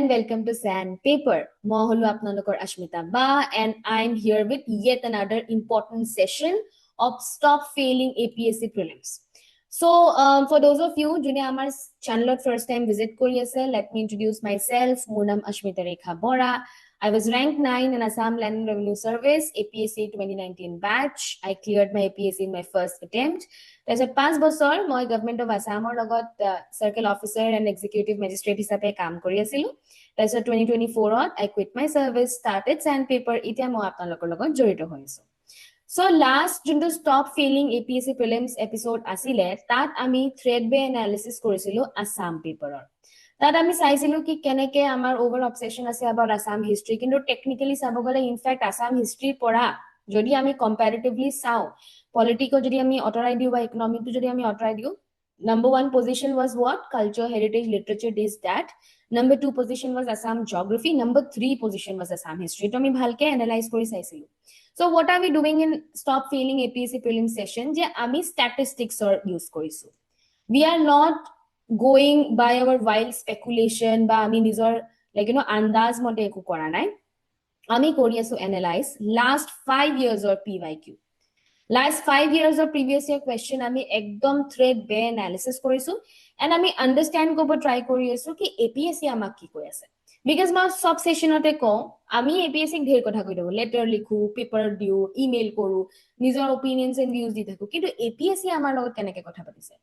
and welcome to Sandpaper. Moi holo apnalokor Asmita Bora and I'm here with yet another important session of Stop Failing APSC Prelims. So for those of you jone amar channel first time visit kori ase, let me introduce myself. মোৰ নাম Asmita Bora. I was ranked 9 in Assam Land and Revenue Service, APSC 2019 batch. I cleared my APSC in my first attempt. There's a 5 বছৰ মই government of আসামৰ লগত circle officer and executive magistrate হিচাপে কাম কৰি আছিলো। তাৰপিছত 2024 I quit my service, started Sandpaper. এতিয়া মই আপোনালোকৰ লগত জড়িত হৈ আছো। So last যোনটো Stop Failing APSC Prelims episode আছিলে, তাত আমি thread bay analysis কৰিছিলো আসাম পেপাৰৰ। তাত আমি চাইছিলো কি কেনেকে আমাৰ ওভাৰ অবসেশন আছে about আসাম হিষ্ট্ৰী, কিন্তু টেকনিক্যালি চাব গলে ইনফ্যাক্ট আসাম হিষ্ট্ৰী পঢ়া যদি আমি কম্পাৰেটিভলি চাও, পলিটিকো যদি আমি অটৰাই দিও বা ইকোনমিকটো যদি আমি অটৰাই দিও, number 1 position was what? Culture, heritage, literature, this, that. Number 2 position was Assam geography. Number 3 position was Assam history. To ami bhalke analyze kori saisilu. So what are we doing in Stop Failing APSC Prelims session? Je ami statistics or use korisu. We are not going by our wild speculation ba ami nijor andaz mote eku kora nai. Ami kori asu analyze last 5 years or PYQ. Last 5 years of previous year question আমি একদম thread bay analysis কৰিছো and আমি understand কৰিব try কৰি আছো কি APSC আমাক কি কৈ আছে, because মই সব সেশনতে কও আমি APSC ক ঢেৰ কথা কৈ দেব, লেটাৰ লিখো, পেপাৰ দিও, ইমেইল কৰো, নিজৰ opinions and views দি থাকো, কিন্তু APSC আমাৰ লগত কেনেকে কথা পাতিছে?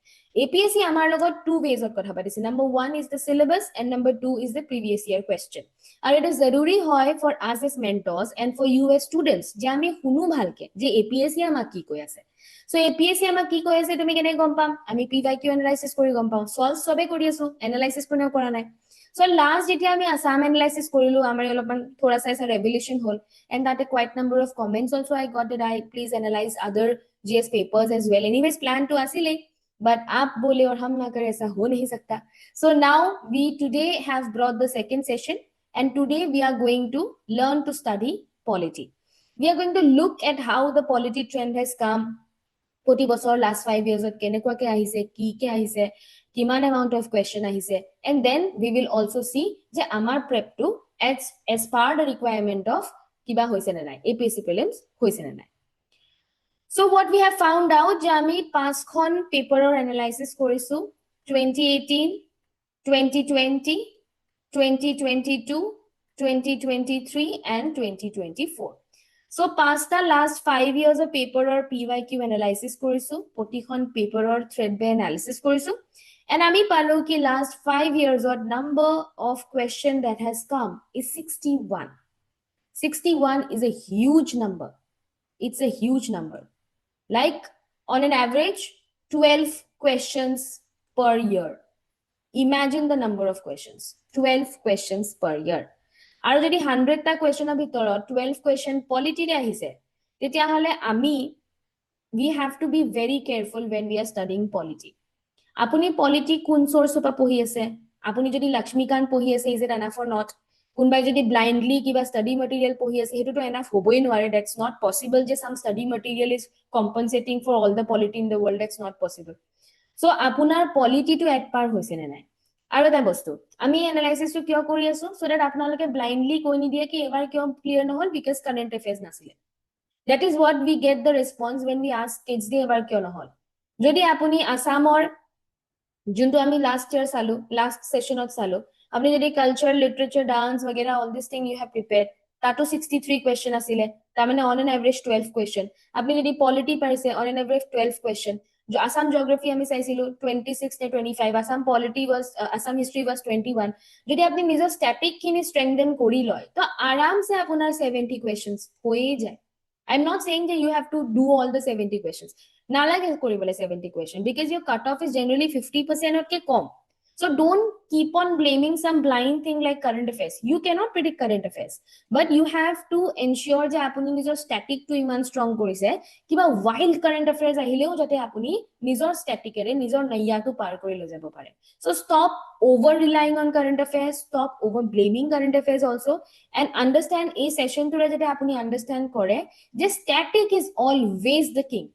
APSC আমাৰ লগত two ways of কথা পাতিছে. Number 1 is the syllabus and number 2 is the previous year question. আৰু এটা জৰুৰী হয় for us as mentors and for you as students যে আমি শুনো ভালকে যে APSC আমাক কি কৈ আছে। So APSC আমাক কি কৈ আছে তুমি কেনে গম পাম? আমি PYQ analysis কৰি গম পাম, solve সবে কৰি আছো, analysis কোনেও কৰা নাই। So last যেতিয়া আমি Assam analysis কৰিলো, আমাৰ অলপমান থোৰা সা revelation hall, and that a quite number of comments also I got that I please analyze other GS papers as well. Anyways plan to asile, but aap bole aur hum na kare, aisa ho nahi sakta. So now we today have brought the second session, and today we are going to learn to study polity. We are going to look at how the polity trend has come. Poti bosor last 5 years of kenekwa ke ahise, ki ke ahise, kiman amount of question ahise, and then we will also see je amar prep to as per the requirement of kiba hoise na nai, APSC prelims hoise na nai. So what we have found out je ami 5 khon paper or analysis korisu 2018, 2020, 2022, 2023 and 2024. So past the last 5 years of paper or PYQ analysis korisu, প্ৰতিখন paper or thread bay analysis korisu, and ami palo ki last 5 years or number of question that has come is 61. 61 is a huge number. It's a huge number. Like on an average 12 questions per year. Imagine the number of questions. 12 questions per year. আৰু যদি 100টা কোৱেশ্চনৰ ভিতৰত 12 question পলিটিৰে আহিছে, তেতিয়া হলে আমি we have to be very careful when we are studying polity. আপুনি polity কোন সোৰ্সৰ পৰা পঢ়ি আছে? আপুনি যদি লক্ষ্মীকান্ত পঢ়ি আছে, is it enough or not? কোনবাই যদি blindly কিবা study material পঢ়ি আছে, হেতুটো enough হবই নোৱাৰে. That's not possible যে some study material is compensating for all the polity in the world. That's not possible. So আপোনাৰ polity to at par হৈছে নে নাই? আৰু এটা বস্তু আমি এনালাইসিস টো কিয় কৰি আছো, so that আপোনালোকে ব্লাইন্ডলি কৈ নিদিয়ে কি এবাৰ কিয় ক্লিয়াৰ নহল because current affairs নাছিলে. That is what we get the response when we ask kids যে এবাৰ কিয় নহল। যদি আপুনি আসামৰ যোনটো আমি লাস্ট ইয়াৰ চালো, লাস্ট সেশনত চালো, আপুনি যদি কালচাৰ, লিটাৰেচাৰ, ডান্স वगैरह all this thing you have prepared, তাতো 63 question আছিলে, তাৰ মানে on an average 12 question। আপুনি যদি পলিটি পাইছে on an average 12 question। Assam geography আমি চাইছিলো 26 নে 25, Assam polity was Assam history was 21। যদি আপনি নিজৰ static খিনি strengthen কৰি লয় তো আৰাম সে আপোনাৰ 70 questions হয়ে যায়। I'm not saying that you have to do all the 70 questions. নালাগে কৰিবলে 70 question because your cutoff is generally 50% অতকে com. So don't keep on blaming some blind thing like current affairs. You cannot predict current affairs, but you have to ensure যে আপুনি নিজৰ static to ইমান strong কৰিছে, কিবা wild current affairs আহিলেও যাতে আপুনি নিজৰ static এৰে নিজৰ নৈয়াটো পাৰ কৰি লৈ যাব পাৰে। So stop over relying on current affairs, stop over blaming current affairs also, and understand এই session টোৰে যাতে আপুনি understand কৰে যে static is always the king.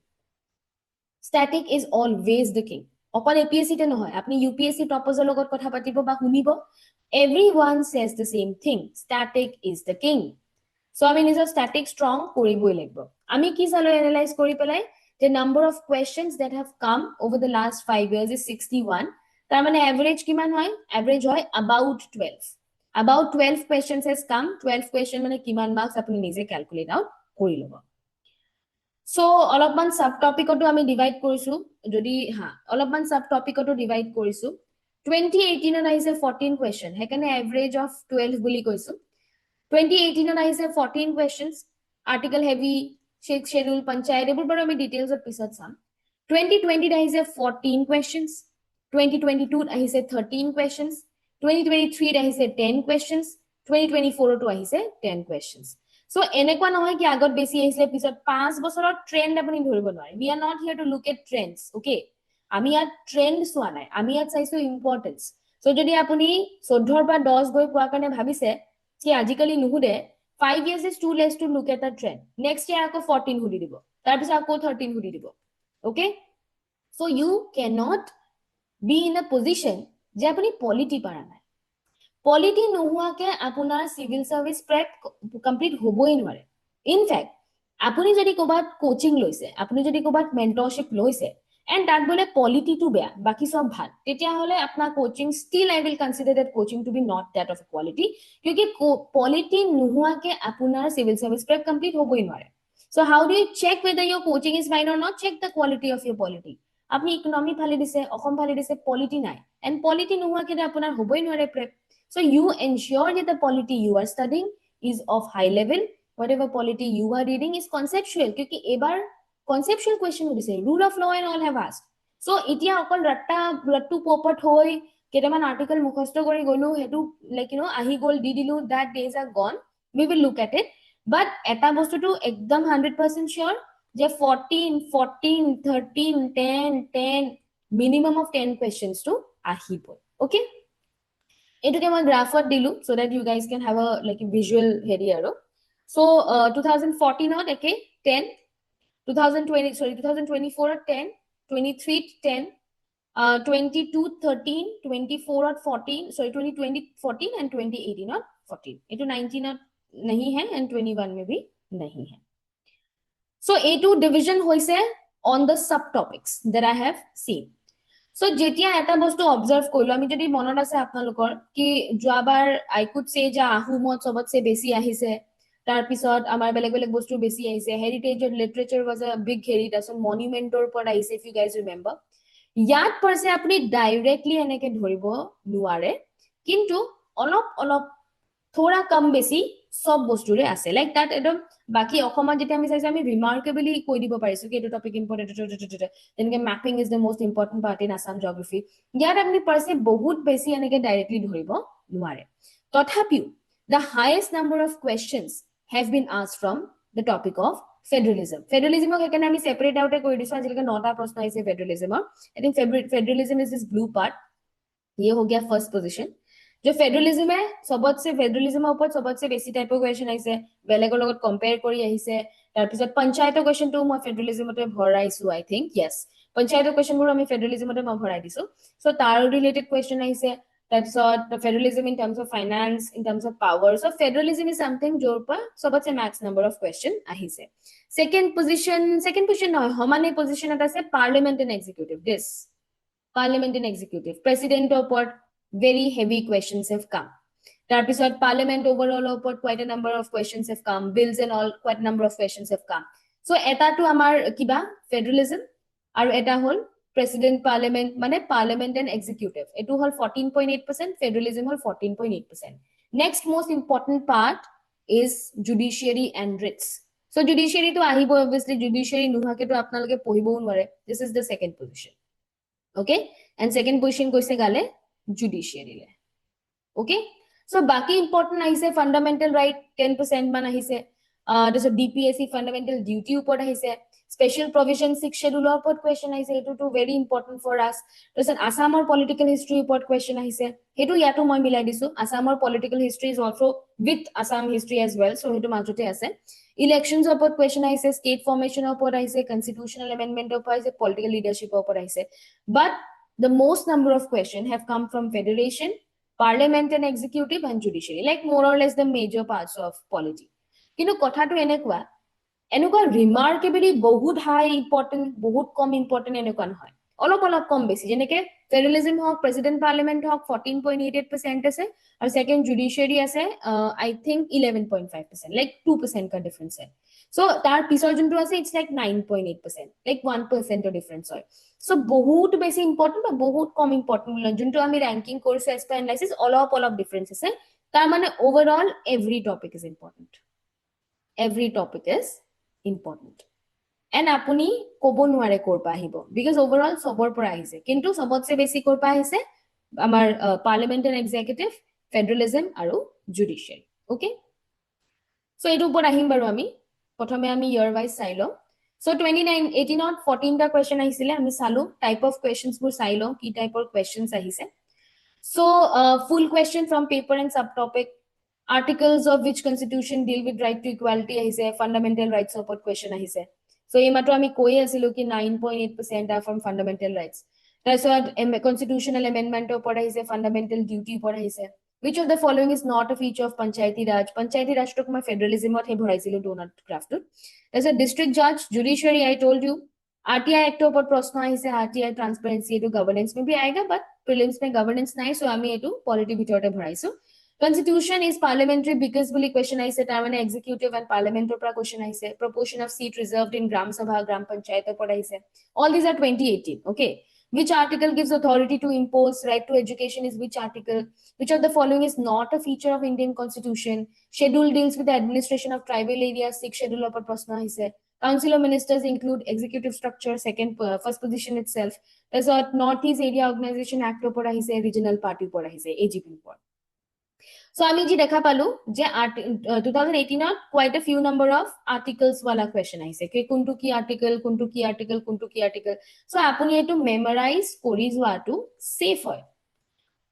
Static is always the king. অকল APSC তে নহয় আপনি UPSC টপাৰ্ছৰ লগত কথা পাতিব বা শুনিব everyone says the same thing static is the king so আমি নিজৰ static strong কৰিবই লাগিব আমি কি চালো এনালাইজ কৰি পেলাই the number of questions that have come over the last 5 years is 61 তাৰ মানে average কিমান হয় average হয় about 12 questions has come 12 question মানে কিমান marks আপুনি নিজে calculate out কৰি ল'ব so অলপমান সাব টপিকটো আমি ডিভাইড কৰিছো যদি অলপমান সাব টপিকটো ডিভাইড কৰিছো 2018 ত আহিছে 14 question হেকানে average of 12 বুলি কৈছো 2018 ত আহিছে 14 questions article heavy schedule panchayat এবোৰ বাৰু আমি ডিটেইলছ পিছত চাম 2020 ত আহিছে 14 questions 2022 ত আহিছে 13 questions 2023 ত আহিছে 10 questions 2024 ত আহিছে 10 questions so এনেকুৱা নহয় কি আগত বেছি আহিছে পিছত 5 বছৰৰ ট্ৰেন্ড আপুনি ধৰিব নোৱাৰে we are not here to look at trends okay আমি ইয়াত ট্ৰেন্ড চোৱা নাই আমি ইয়াত চাইছো ইম্পৰ্টেন্স so যদি আপুনি 14 ৰ পৰা 10 গৈ পোৱা কাৰণে ভাবিছে কি আজিকালি নুহুদে 5 years is too less to look at the trend next year আকৌ 14 হুদি দিব তাৰ পিছত আকৌ 13 হুদি দিব okay so you cannot be in a position যে আপুনি পলিটি পাৰা নাই পলিটি নোহোৱাকে আপোনাৰ সিভিল সাৰ্ভিস প্ৰেপ কমপ্লিট হ'বই নোৱাৰে ইন ফ্যাক্ট আপুনি যদি কোবাত কোচিং লৈছে আপুনি যদি কোবাত মেন্টৰশিপ লৈছে and that বলে পলিটি টু বেয়া বাকি সব ভাল তেতিয়া হলে আপোনাৰ coaching still I will consider that coaching to be not that of quality क्योंकि পলিটি নোহোৱাকে আপোনাৰ সিভিল সাৰ্ভিস প্ৰেপ কমপ্লিট হ'বই নোৱাৰে so how do you check whether your coaching is fine or not check the quality of your polity আপনি economy ফালি দিছে অসম ফালি দিছে পলিটি নাই and পলিটি নোহোৱাকে আপোনাৰ হ'বই নোৱাৰে prep so you ensure that the polity you are studying is of high level whatever polity you are reading is conceptual क्योंकि एबार conceptual question होदिছে rule of law and all have asked so इतिया অকল ৰট্টু পপট হৈ কেটামান article মুখস্থ কৰি গলো হেতু like you know আহি গল দি দিলু that days are gone we will look at it but এটা বস্তুটো একদম 100% sure যে 14 13 10 minimum of 10 questions to আহিব okay এটুকে মই গ্ৰাফত দিলু so that you guys can have a like a visual হেৰি আৰু so 2014 ত একে 10 2024 at 10 23 10 22 13 24 at 14 sorry 2020 14 and 2018 at 14 itu 19 at nahi hai and 21 mein bhi nahi hai so a2 division hoise on the subtopics that I have seen so jetia eta bostu observe koilo ami jodi monot ase apnalokor ki joabar I could say ja ahumot sobat se beshi ahise tar pisot amar beleg bostu beshi ahise heritage and literature was a big heritage so monumentor por ahise if you guys remember yat parse apni directly eneke dhoribo nuare kintu olop थोड़ा कम बेसी सब বস্তুৰে আছে like that একদম বাকি অসমত যেটা আমি চাইছো আমি ৰিমাৰ্কেবলি কৈ দিব পাৰিছো কি এটো টপিক ইম্পৰ্টেন্ট তেনেকে mapping is the most important part in Assam geography ইয়াত আপুনি পাৰছে বহুত বেছি এনেকে ডাইৰেক্টলি ধৰিব নোৱাৰে তথাপিও the highest number of questions have been asked from the topic of federalism হেকানে আমি সেপাৰেট আউটে কৰি দিছো আজিলৈকে 9টা প্ৰশ্ন আহিছে ফেডাৰেলিজমৰ I think federalism is this blue part ये हो गया फर्स्ट पोजीशन जो फेडरलिज्म है सबसे फेडरलिज्म ऊपर सबसे बेसी टाइप क्वेश्चन आइसे बेलेगर লগত कंपेयर কৰি আহিছে তাৰ পিছত পঞ্চায়তৰ क्वेश्चन টো মই ফেডাৰেলিজমতে ভৰাইছো I think yes পঞ্চায়তৰ क्वेश्चन বোৰ আমি ফেডাৰেলিজমতে মই ভৰাই দিছো সো তাৰ ৰিলেটেড क्वेश्चन আহিছে তাৰ পিছত federalism in terms of finance in terms of power so federalism is something যোৰ পৰা सबसे मैक्स नंबर ऑफ क्वेश्चन আহিছে সেকেন্ড পজিশন নহয় সমানে পজিশনত আছে Parliament and executive this Parliament and executive president upon very heavy questions have come tarpisot parliament overall upon quite a number of questions have come bills and all quite a number of questions have come so eta to amar kiba federalism aru eta hol president parliament mane parliament and executive etu hol 14.8% federalism hol 14.8% next most important part is judiciary and writs so judiciary to ahibo obviously judiciary nuhake to apnaloke pohibou nware this is the second position okay and second position koise gale judiciary le okay so baki important ahise fundamental right 10% man ahise this DPSC fundamental duty upor ahise special provision 6 schedule upor question ahise etu to very important for us this Assamor political history upor question ahise etu yato moi milai disu Assamor political history is also with Assam history as well so etu majote ase elections upor question ahise state formation upor ahise constitutional amendment upor ahise political leadership upor ahise but the most number of questions have come from federation, parliament and executive and judiciary, like more or less the major parts of polity. কিন্তু কথাটো এনেকুৱা remarkably বহুত high important, বহুত কম important এনেকুৱা নহয়, অলপ কম বেছি, যেনেকে ফেডাৰেলিজম হওক, প্ৰেসিডেন্ট পাৰ্লিমেন্ট হওক 14.88% আছে, আৰু সেকেন্ড জুডিশিয়ারি আছে I think 11.5%, like 2% का difference है. So তাৰ পিছৰ যোনটো আছে it's like 9.8%, like 1% difference হয়. So বহুত বেছি important বা বহুত কম important যোনটো আমি ranking কৰিছো as per analysis অলপ difference আছে. তাৰ মানে overall every topic is important. Every topic is important. And apuni kobo nuare korpa ahibo, because overall sobor pora ahise, kintu sobotse besi korpa ahise amar parliament and executive, federalism aru judiciary. Okay, so etu upor ahim baru ami prothome ami year wise sai lo. So 2018 not 14 ta question ahisile, ami salu type of questions bur sai lo ki type of questions ahise. So full question from paper and subtopic, articles of which constitution deal with right to equality ahise, fundamental rights support question ahise. So এই মাত্ৰ আমি কৈ আছিলো কি 9.8% are from fundamental rights. তাৰপিছত constitutional amendment ওপৰত আহিছে, fundamental duty ওপৰত আহিছে. Which of the following is not a feature of Panchayati Raj? Panchayati Raj took my federalism or bharaisilo donut craft. There's a district judge, judiciary, I told you. RTI Act ওপৰত প্ৰশ্ন আহিছে, RTI transparency to governance में भी आएगा, but prelims में governance নাই, so আমি এটো polity ভিতৰতে ভৰাইছো. Constitution is parliamentary because bully question I said I executive and parliamentary question I say, proportion of seat reserved in Gram Sabha, Gram Panchayat I say. All these are 2018. Okay. Which article gives authority to impose right to education is which article? Which of the following is not a feature of Indian constitution? Schedule deals with the administration of tribal areas, 6th schedule of Prasna I say. Council of ministers include executive structure, first position itself. There's a Northeast Area Organization Act I say, regional party I say, AGP report. So আমি G দেখা পালো যে 2018 ত quite a few number of articles wala question আহিছে কি কোনটো কি article, কোনটো কি article, কোনটো কি article. So আপুনি এটো memorize কৰি যোৱাটো safe হয়.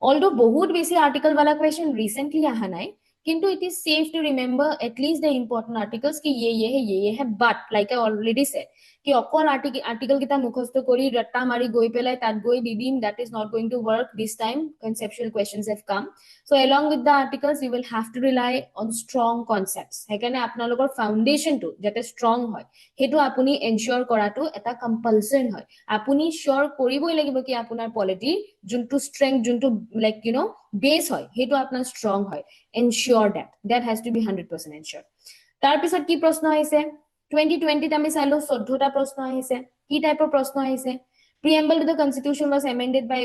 Although বহুত বেছি article wala question recently আহা নাই, কিন্তু it is safe to remember at least the important articles ki ye hai, but like I already said ki okol article kita mukhast kori ratta mari goi pelai tat goi didim, that is not going to work. This time conceptual questions have come, so along with the articles you will have to rely on strong concepts. Hekane apnalokor foundation to jate strong hoy hetu apuni ensure koratu eta compulsion hoy. Apuni sure koriboi lagibo ki apunar polity juntu strength, juntu like you know base hoy hetu apnar strong hoy. Ensure that has to be 100% ensured. Tar pisot ki proshno aise 2020 ta ami sailu 14 ta proshno aise. Ki type of proshno aise? Preamble to the constitution was amended by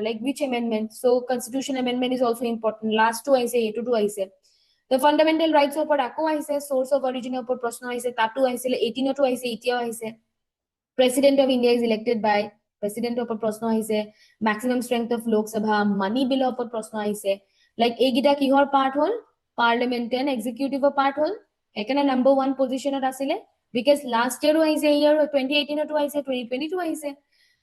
like which amendment? So constitution amendment is also important. Last two aise, etu two aise. The fundamental rights opor ako aise, source of origin opor proshno aise, tatu aise, 18 to aise, etiao aise. President of India is elected by president opor proshno aise, maximum strength of Lok Sabha, money bill opor proshno aise. Like egita kihor part hol, parliament and executive part hol, ekana number 1 position at asile, because last year was a year 2018 to I say 2022 I say.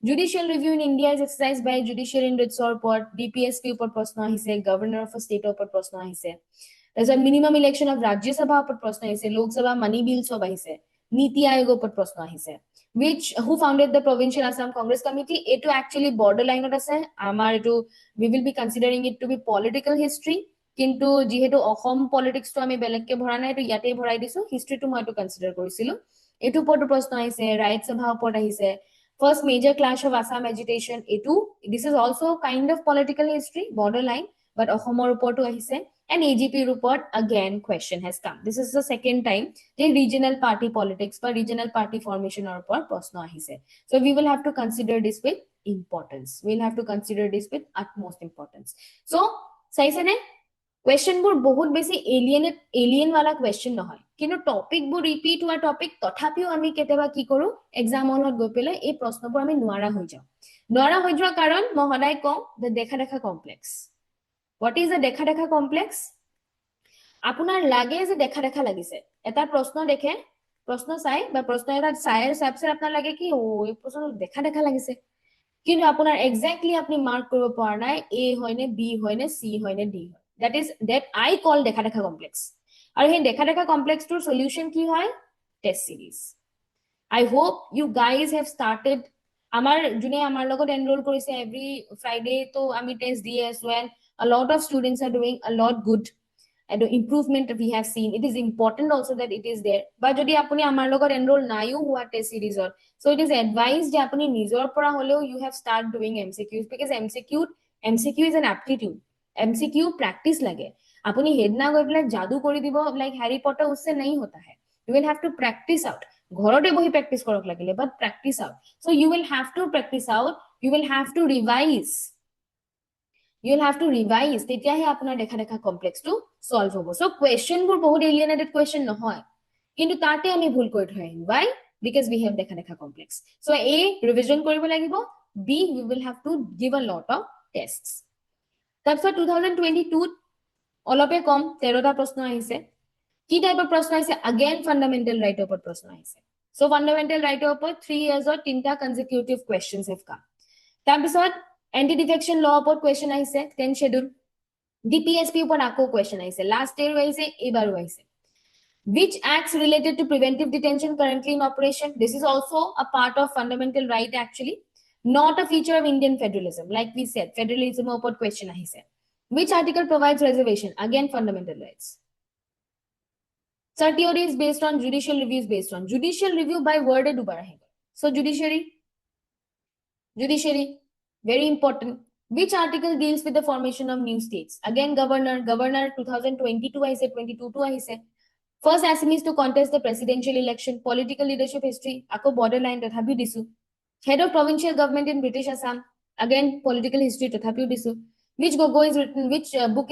Judicial review in India is exercised by judiciary in its report, DPSP upar prashna hi se, governor of a state upar prashna hi se. There's a minimum election of Rajya Sabha upar prashna hi se, Lok Sabha money bills of hi se, Niti Aayog upar prashna hi se. Which who founded the Provincial Assam Congress Committee? It to actually borderline ot ase. Amar to we will be considering it to be political history. Kintu jihetu Ahom politics to ami belekke bhora nai to yate bhorai disu, history to moi to consider korisilu. Etu potu prashna ahise, right sabha upor ahise. First major clash of Assam agitation, etu this is also kind of political history, borderline, but Ahomor upor to ahise. And AGP report again question has come. This is the second time the regional party politics but regional party formation or upor prashna ahise. So we will have to consider this with importance. We'll have to consider this with utmost importance. So saise ne question bur bahut besi alien wala question nohoy, kintu topic bur repeat hua topic tothapio ami keteba ki koru exam hall goi pele ei proshno bur ami nuara hoi jao karon mo hodai ko the dekha complex. What is the dekha complex? Apunar lage je dekha lagise eta proshno dekhe, proshno sai ba proshno eta sai sabse apnar lage ki o ei proshno dekha lagise, kintu apunar exactly apni mark koribo pora nai A hoine, B hoine, C hoine, D hoine. That I call dekha complex. Aru he dekha complex to solution ki hoy? Test series. I hope you guys have started আমাৰ যোনে আমাৰ লগত enrol কৰিছে every Friday তো আমি test দিয়ে আছো and a lot of students are doing a lot good and the improvement we have seen. It is important also that it is there. But যদি আপুনি আমাৰ লগত enroll নাইও হোৱা test সিৰিজত, so it is advised যে আপুনি নিজৰ পৰা হলেও you have start doing MCQs because MCQ is an aptitude. MCQ practice লাগে. আপুনি হেডনা গৈ পেলাই যাদু কৰি দিব like Harry Potter উসছে नहीं होता है. You will have to practice out. ঘৰতে বহি প্ৰেক্টিস কৰক লাগিলে but practice out. So you will have to practice out. You will have to revise. You'll have to revise. তেতিয়াহে আপোনাৰ দেখা দেখা কমপ্লেক্স টু সলভ হ'ব। সো কোৱেশ্চন বোৰ বহুত এলিয়েনেটেড কোৱেশ্চন নহয়, কিন্তু তাতে আমি ভুল কৰি থৈ আহিম। Why? Because we have দেখা দেখা কমপ্লেক্স। সো A ৰিভিজন কৰিব লাগিব, B we will have to give a lot of tests। তাৰপিছত 2022 অলপে কম 13টা প্ৰশ্ন আহিছে। কি টাইপৰ প্ৰশ্ন আহিছে? Again fundamental right ওপৰত প্ৰশ্ন আহিছে। সো fundamental right ওপৰত 3 years অৰ 3টা consecutive questions have come। তাৰপিছত এন্টি ডিফেকশন ল ওপৰত কোৱেশ্চন আহিছে 10 schedule। DPSP ওপৰত আকৌ কোৱেশ্চন আহিছে, লাষ্ট ইয়াৰ আহিছে, এবাৰো আহিছে। Which acts related to preventive detention currently in operation? This is also a part of fundamental right actually, not a feature of Indian federalism. Like we said, federalism ওপৰত question আহিছে। Which article provides reservation? Again fundamental rights। Certiorari is based on, judicial review is based on, judicial review by word e dubar ahega। So judiciary very important। Which article deals with the formation of new states? Again governor 2022 আহিছে, 22 to আহিছে। First Assamese to contest the presidential election, political leadership history, ako borderline tathapiu disu। Head of provincial government in British Assam, again political history tathapiu disu। Which book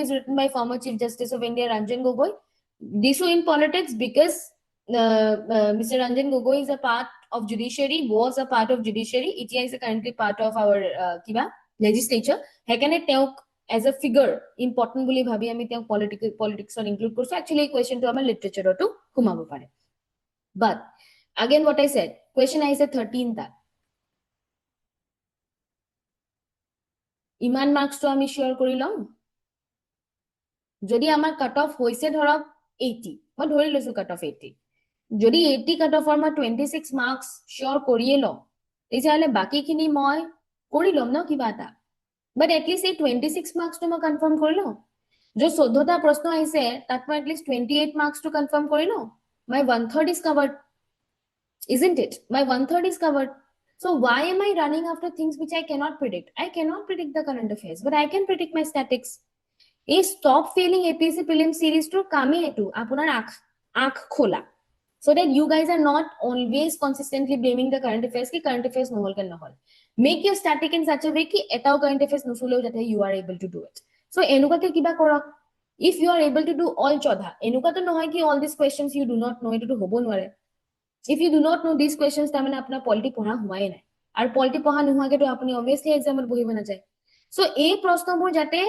is written by former Chief Justice of India Ranjan Gogoi? Disu in politics because Mr. Ranjan Gogoi is a part of judiciary, was a part of judiciary, ETI is currently part of our kiba legislature। হেকানে তেওঁক as a figure important বুলি ভাবি আমি তেওঁক politics on include কৰিছো। actually question to আমাৰ literature to সোমাব পাৰে। but again what I said, question আহিছে 13 টা। ইমান মার্কস তো আমি শেয়ার কৰি লম। যদি আমাৰ কাট অফ হৈছে ধৰক 80, মই ধৰি লৈছো কাট অফ 80, যদি 80 কাট অফৰ মই 26 মাৰ্কস শেয়াৰ কৰিয়ে লম, তেতিয়াহলে বাকিখিনি মই কৰি লম ন কিবা এটা। but at least এই 26 মাৰ্কস তো মই কনফাৰ্ম কৰি লম। जो 14টা প্ৰশ্ন আহিছে তাত মই at least 28 marks to confirm কৰি লওঁ, my 1/3 is covered, isn't it? My 1/3 is covered। So why am I running after things which I cannot predict? I cannot predict the current affairs, but I can predict my statics। এই stop failing APSC prelims series to কামে এটো আপোনাৰ আঁখ খোলা, so that you guys are not always consistently blaming the current affairs ki current affairs নহল কেন নহল। make your static in such a way ki এটাও current affairs নুফুলেও যাতে you are able to do it। so এনেকুৱাকে কিবা কৰক। if you are able to do all 14, এনেকুৱাটো নহয় কি all these questions you do not know, এটো হ'ব নোৱাৰে। if you do not know these questions তাৰমানে আপোনাৰ পলিটি পঢ়া হোৱাই নাই, আৰু পলিটি পঢ়া নোহোৱাকেতো আপুনি obviously এক্সামত বহিব নাযায়। so এই প্ৰশ্নবোৰ যাতে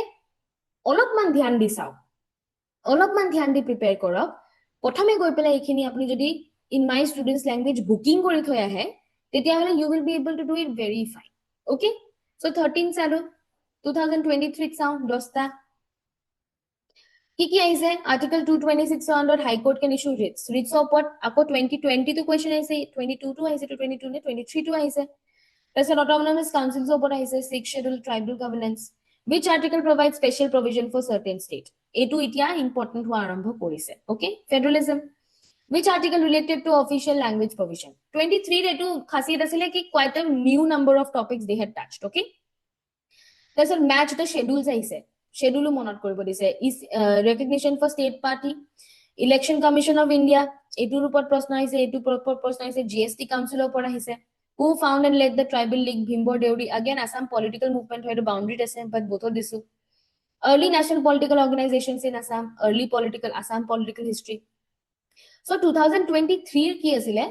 অলপমান ধ্যান দি চাওক, অলপমান ধ্যান দি প্ৰিপেয়াৰ কৰক। প্ৰথমে গৈ পেলাই এইখিনি আপুনি যদি in my students language booking কৰি থৈ আহে, তেতিয়াহলে you will be able to do it very fine। okay, so 13 চালো, 2023 চাও 10টা। কি আহিছে? Article 226 under high court can issue writs ওপৰত আকৌ 2020 তো কোৱেশ্চন আহিছে, 22 তো আহিছে, 22 নে 23 তো আহিছে। তাৰপিছত অটোনমাস কাউন্সিলস ওপৰত আহিছে, 6 schedule tribal governance. which article provides special provision for certain state? এটো এতিয়া ইম্পৰ্টেন্ট হোৱা আৰম্ভ কৰিছে। okay, federalism। which article related to official language provision? 23 এটো খাসিয়ত আছিলে কি quite a new number of topics they had touched। okay, তাৰপিছত match the schedules আহিছে, schedule মনত কৰিব দিছে। is recognition for state party, election commission of India এটোৰ ওপৰত প্ৰশ্ন আহিছে, এটো ওপৰত প্ৰশ্ন আহিছে। GST council ওপৰত আহিছে। who found and led the tribal league Bhimbor Deori? again Assam political movement হয়, boundary আছে but both দিছো। early national political organizations in Assam, early political Assam political history। so 2023 কি আছিলে?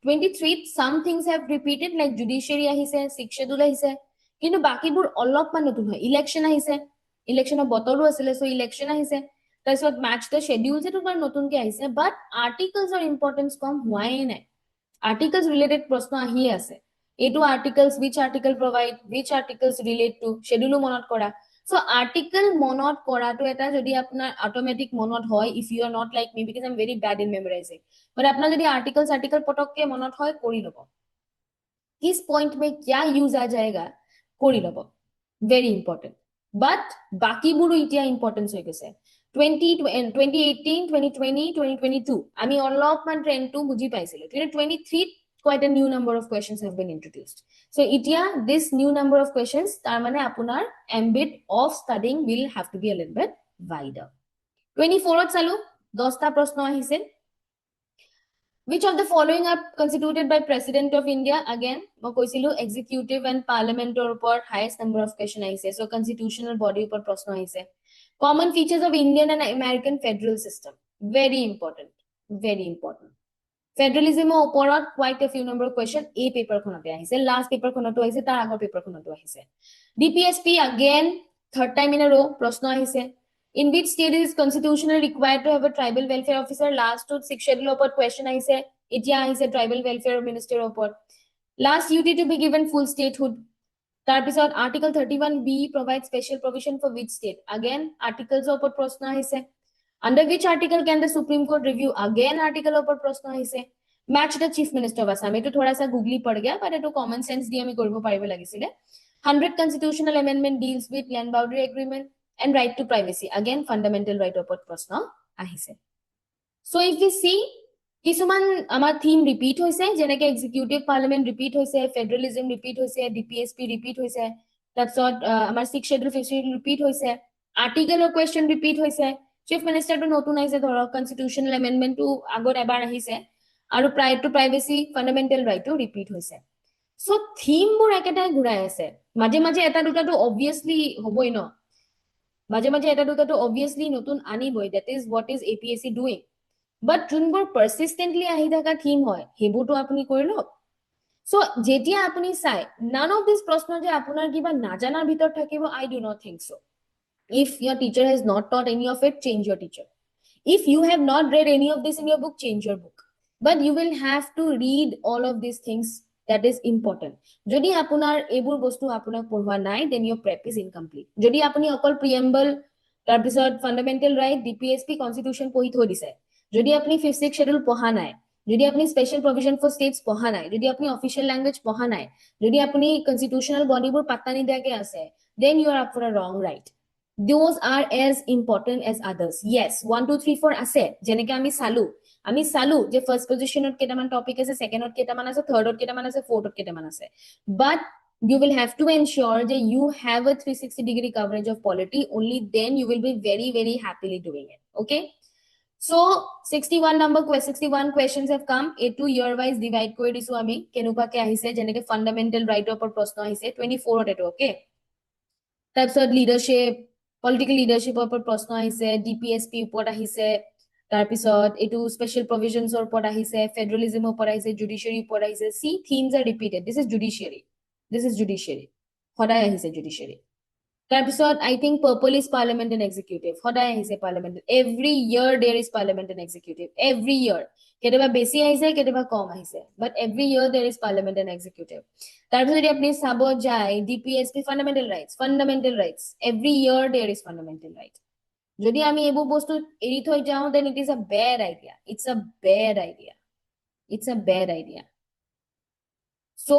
23 some things have repeated like judiciary আহিছে, 6 schedule আহিছে, কিন্তু বাকিবোৰ অলপমান নতুন হয়। ইলেকশন আহিছে, ইলেকশনৰ বতৰো আছিলে, সো ইলেকশন আহিছে। তাৰপিছত match the schedules এটো বৰ নতুনকে আহিছে, but articles or importance কম হোৱাই নাই। articles related প্ৰশ্ন আহি আছে। এটো articles, which article provide, which articles relate to, schedule মনত কৰা। so article মনত কৰাটো এটা যদি আপোনাৰ automatic মনত হয়, if you are not like me because I'm very bad in memorizing, but আপোনাৰ যদি articles পটককে মনত হয় কৰি লব। किस पॉइंट में क्या यूज आ जाएगा কৰি লব very important but বাকিবোৰো এতিয়া ইম্পৰ্টেন্স হৈ গৈছে 2018 2020 2022 আমি অলপমান ট্ৰেন্ডটো বুজি পাইছিলো 2023 quite a new number of questions have been introduced so এতিয়া this new number of questions তাৰ মানে আপোনাৰ ambit of studying will have to be a little bit wider 24 ত চালো 10টা প্ৰশ্ন আহিছে Which of the following are constituted by President of India? Again, মই কৈছিলো executive and parliament or highest number of question আহিছে. So constitutional body উপর প্রশ্ন আহিছে. Common features of Indian and American federal system. Very important. Very important. Federalism ওপৰত quite a few number of question A paper খনতে আহিছে. Last paper খনতো আহিছে, তাৰ আগৰ paper খনতো আহিছে. DPSP again third time in a row প্ৰশ্ন আহিছে. In which state is constitutionally required to have a tribal welfare officer? Last to 6 schedule upon question I say, it tribal welfare minister upon. Last duty to be given full statehood. Episode Article 31B provides special provision for which state? Again, articles upon prosna I say. Under which article can the Supreme Court review? Again, article upon prosna I say. Match the chief minister of Assam. It thoda sa googly pad gaya, but it common sense diye me korbo paribo lagisile. 100 constitutional amendment deals with land boundary agreement. And right to privacy again fundamental right opor proshno ahise so if we see kisuman amar theme repeat hoise jeneke executive parliament repeat hoise federalism repeat hoise dpsp repeat hoise tapsot amar 6 schedule 5 schedule repeat hoise article or question repeat hoise chief minister to notun aise dhoro constitutional amendment to agor ebar ahise aru right to privacy fundamental right to repeat hoise so theme bor eketai gurai ase maje maje eta duta to obviously hoboi no মাঝে মাঝে এটা দুটা তো obviously নতুন আনিবই that is what is APSC doing but যোনবোৰ persistently আহি থকা থিম হয় হেবুটো আপুনি কৰি লওক so যেতিয়া আপুনি চাই none of these প্ৰশ্ন যে আপোনাৰ কিবা নাজানাৰ ভিতৰত থাকিব I do not think so if your teacher has not taught any of it change your teacher if you have not read any of this in your book change your book but you will have to read all of these things that is important যদি আপোনাৰ এবোৰ বস্তু আপোনাক পঢ়োৱা নাই then your prep is incomplete যদি আপুনি অকল preamble তাৰ পিছত fundamental right DPSP constitution পঢ়ি থৈ দিছে যদি আপুনি 5th 6th schedule পঢ়া নাই যদি আপুনি special provision for states পঢ়া নাই যদি আপুনি official language পঢ়া নাই যদি আপুনি constitutional body বোৰ পাত্তা নিদিয়াকে আছে then you are up for a wrong right those are as important as others yes 1 2 3 4 আছে যেনেকে আমি চালু যে ফার্স্ট পজিশনত কেটামান টপিক আছে সেকেন্ডত কেটামান আছে থার্ডত কেটামান আছে ফোর্থত কেটামান আছে but you will have to ensure that you have a 360 degree coverage of polity only then you will be very very happily doing it okay so 61 questions have come a2 year wise divide kori disu ami kenuka ke ahise jeneke fundamental right opor proshno ahise 24 ot eto okay types of leadership political leadership opor proshno ahise DPSP upor ahise তাৰ পিছত এটো special প্ৰভিজনছৰ ওপৰত আহিছে ফেডাৰেলিজমৰ ওপৰত আহিছে judiciary ওপৰত আহিছে these themes are repeated this is judiciary সদায় আহিছে জুডিশিয়াৰী তাৰ পিছত I think purple is Parliament and executive সদায় আহিছে Parliament every year there is Parliament and executive every year কেতিয়াবা বেছি আহিছে কেতিয়াবা কম আহিছে but every year there is Parliament and executive তাৰ পিছত যদি আপুনি চাব যায় DPSP fundamental rights every year there is fundamental right যদি আমি এবোৰ বস্তু এৰি থৈ যাও then it is a bad idea it's a bad idea so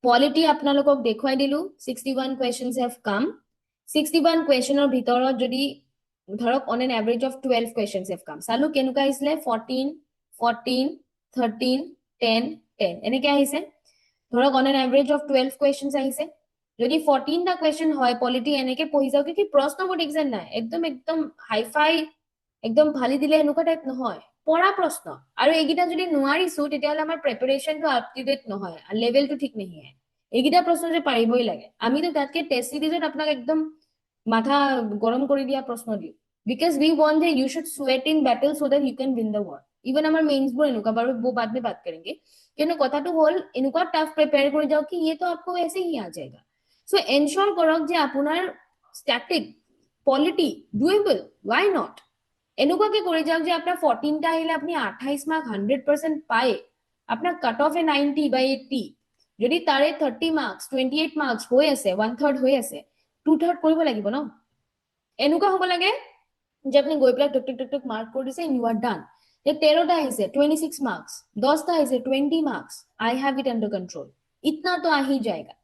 polity আপোনালোকক দেখুৱাই দিলো 61 questions have come 61 questioner ভিতৰত যদি ধৰক on an average of 12 questions have come চালু কেনুকা আহিছিলে 14 13 10 এনেকে আহিছে ধৰক on an average of 12 questions আহিছে যদি 14 টা কোয়েশ্চন হয় পলিটি এনেকে পঢ়ি যাও কি প্ৰশ্নবোৰ দেখছেন না একদম হাইফাই একদম ভালি দিলে এনেকুৱা টাইপ নহয় পঢ়া প্ৰশ্ন আৰু এইগিটা যদি নোৱাৰিছো তেতিয়ালে আমাৰ প্ৰিপাৰেচনটো আপ টু ডেট নহয় আৰু লেভেলটো ঠিক নহয় এইগিটা প্ৰশ্ন যে পাৰিবই লাগে আমি তো তাতকে টেষ্ট সিৰিজত আপোনাক একদম মাথা গৰম কৰি দিয়া প্ৰশ্ন দিও because we want that you should sweat in battle so that you can win the war even আমাৰ মেইনস বোৰ এনেকুৱা বাৰু वो बाद में बात करेंगे কিন্তু কথাটো হল এনেকুৱা টাফ প্ৰিপেয়াৰ কৰি যাও কি ये तो आपको ऐसे ही आ जाएगा so ensure কৰক যে আপোনাৰ static polity doable why not এনেকুৱাকে কৰি যাওক যে আপোনাৰ 14 টা আহিলে আপুনি 28 মাৰ্ক 100% পায় আপোনাৰ কাট অফ এ 90 বাই 80 যদি তাৰে 30 মাৰ্কস 28 মাৰ্কস হৈ আছে 1/3 হৈ আছে 2/3 কৰিব লাগিব ন এনেকুৱা হ'ব লাগে যে আপুনি গৈ পেলাই টুক মাৰ্ক কৰি দিছে you are done যে 13 টা আহিছে 26 মাৰ্কস 10 টা আহিছে 20 marks I have it under control इतना तो आ ही जाएगा.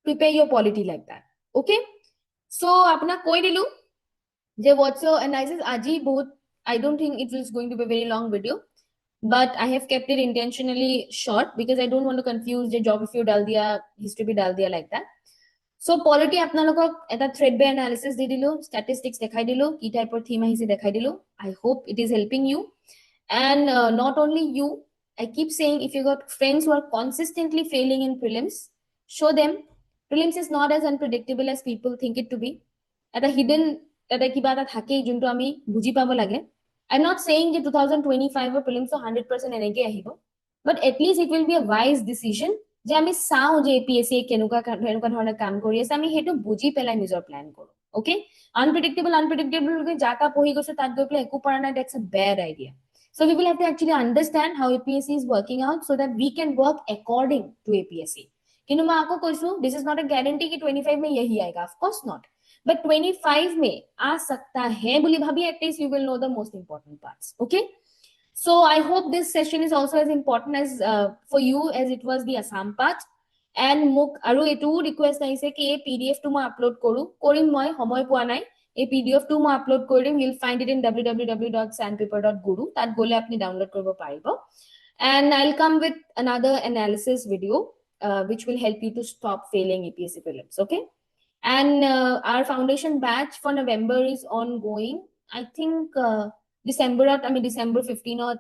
Prepare your polity like that. Okay? So अपना कोई दिलू जे what's your analysis आज ही बहुत, I don't think it is going to be a very long video, but I have kept it intentionally short because I don't want to confuse the geography डाल दिया, history भी डाल दिया like that. So polity আপোনালোকক এটা threadbare analysis দি দিলো, statistics দেখাই দিলো, কি টাইপৰ theme আহিছে দেখাই দিলো. I hope it is helping you. And not only you, I keep saying if you got friends who are consistently failing in prelims, show them prelims is not as unpredictable as people think it to be. At a hidden, at a kiba that hake junto ami buji pabo lage. I'm not saying that 2025 or prelims so 100% enege ahibo, but at least it will be a wise decision. যে আমি চাও যে APSC কেনেকুৱা ধৰণৰ কাম কৰি আছে, আমি সেইটো বুজি পেলাই নিজৰ প্ল্যান কৰো. Okay? Unpredictable যা তা পঢ়ি গৈছে তাত গৈ পেলাই একো পৰা নাই, that's a bad idea. So we will have to actually understand how APSC is working out so that we can work according to APSC. কিন্তু মই আকৌ কৈছো, this is not a guarantee कि 25 में यही आएगा. Of course not. But 25 में आ सकता है বুলি ভাবি at least you will know the most important parts. Okay? So I hope this session is also as important as for you as it was the Assam part. And মোক আৰু এটো request আহিছে কি এই PDF টো মই upload কৰিম মই সময় পোৱা নাই. এই PDF টো মই আপলোড কৰিম. You'll find it in www.sandpaper.guru. তাত গলে আপনি ডাউনলোড কৰিব পাৰিব. And I'll come with another analysis video which will help you to stop failing APSC prelims. Okay? And our foundation batch for November is ongoing. I think December 15 or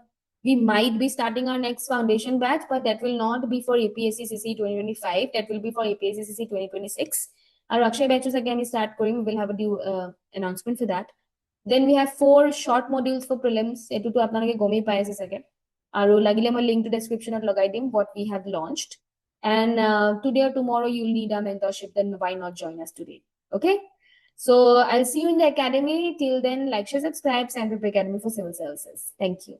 we might be starting our next foundation batch, but that will not be for APSC CC 2025. That will be for APSC CC 2026. Our Akshay batches again we start going. We will have a due announcement for that. Then we have 4 short modules for prelims. Etu to apnaloke gomei pai ase sage. Aru lagile moi link to description at lagai dim what we have launched. And today or tomorrow you'll need a mentorship. Then why not join us today? Okay? So I'll see you in the academy. Till then, like, share, subscribe, Sandpaper Academy for Civil Services. Thank you.